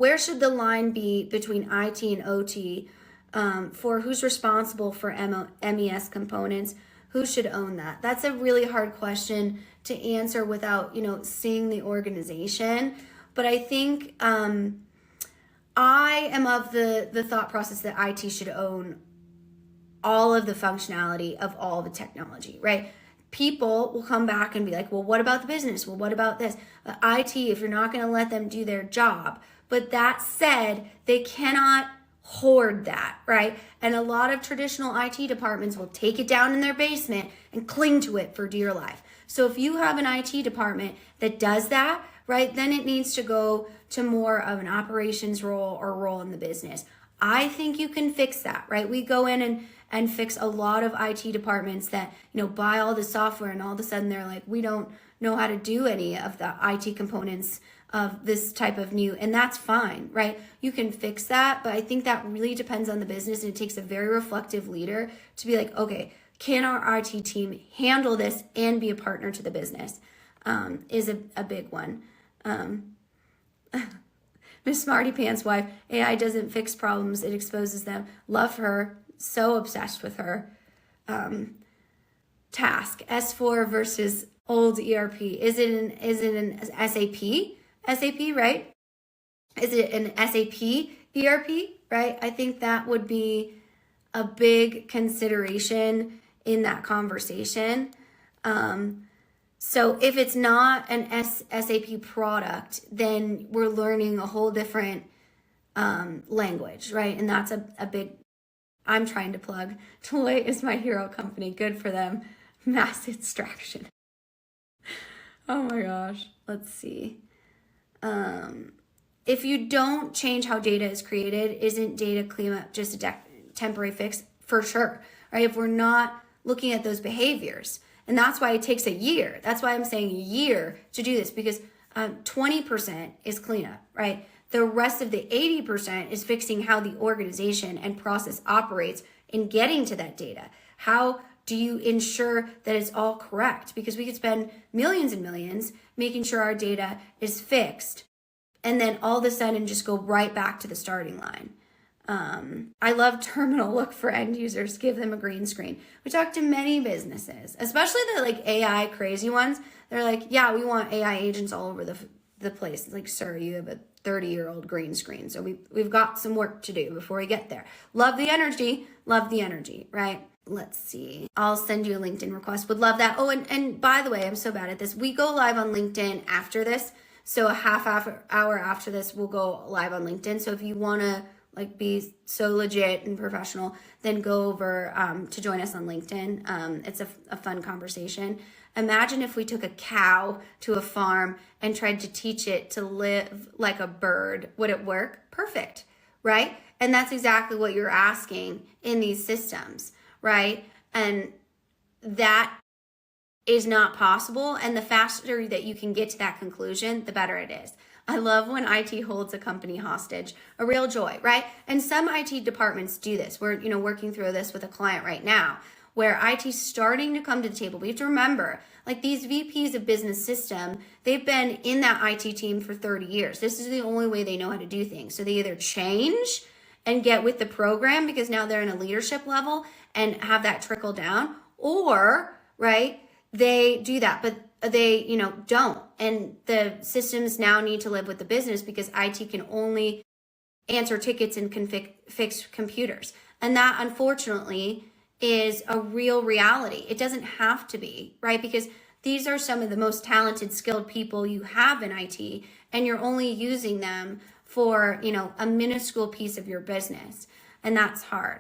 where should the line be between IT and OT for who's responsible for MES components? Who should own that? That's a really hard question to answer without, seeing the organization. But I think I am of the thought process that IT should own all of the functionality of all the technology, right? People will come back and be like, well, what about the business? Well, what about this? IT, if you're not going to let them do their job. But that said, they cannot hoard that, right? And a lot of traditional IT departments will take it down in their basement and cling to it for dear life. So if you have an IT department that does that, right, then it needs to go to more of an operations role or role in the business. I think you can fix that, right? We go in and fix a lot of IT departments that, buy all the software and all of a sudden they're like, we don't know how to do any of the IT components of this type of new, and that's fine, right? You can fix that, but I think that really depends on the business, and it takes a very reflective leader to be like, okay, can our IT team handle this and be a partner to the business? Is a big one. Miss Smarty Pants wife, AI doesn't fix problems, it exposes them. Love her, so obsessed with her. Task, S4 versus old ERP. Is it an SAP? SAP, right? Is it an SAP ERP, right? I think that would be a big consideration in that conversation. So if it's not an SAP product, then we're learning a whole different language, right? And that's a big, I'm trying to plug. Deloitte is my hero company. Good for them. Mass extraction. Oh my gosh. Let's see. If you don't change how data is created, isn't data cleanup just a temporary fix? For sure, right? If we're not looking at those behaviors, and that's why it takes a year. That's why I'm saying a year to do this, because 20% is cleanup, right? The rest of the 80% is fixing how the organization and process operates in getting to that data. How do you ensure that it's all correct? Because we could spend millions and millions making sure our data is fixed, and then all of a sudden just go right back to the starting line. I love terminal look for end users, give them a green screen. We talk to many businesses, especially the AI crazy ones. They're like, yeah, we want AI agents all over the place. It's like, sir, you have a 30-year-old green screen. So we've got some work to do before we get there. Love the energy, right? Let's see. I'll send you a LinkedIn request. Would love that. Oh, and by the way, I'm so bad at this. We go live on LinkedIn after this. So a half hour after this, we'll go live on LinkedIn. So if you want to be so legit and professional, then go over to join us on LinkedIn. It's a fun conversation. Imagine if we took a cow to a farm and tried to teach it to live like a bird. Would it work? Perfect, right? And that's exactly what you're asking in these systems, right? And that is not possible. And the faster that you can get to that conclusion, the better it is. I love when IT holds a company hostage, a real joy, right? And some IT departments do this. We're, working through this with a client right now where IT's starting to come to the table. We have to remember, these VPs of business system, they've been in that IT team for 30 years. This is the only way they know how to do things. So they either change and get with the program because now they're in a leadership level and have that trickle down, or, right, they do that, but they, don't. And the systems now need to live with the business because IT can only answer tickets and fix computers. And that, unfortunately, is a real reality. It doesn't have to be, right? Because these are some of the most talented, skilled people you have in IT, and you're only using them for, a minuscule piece of your business. And that's hard.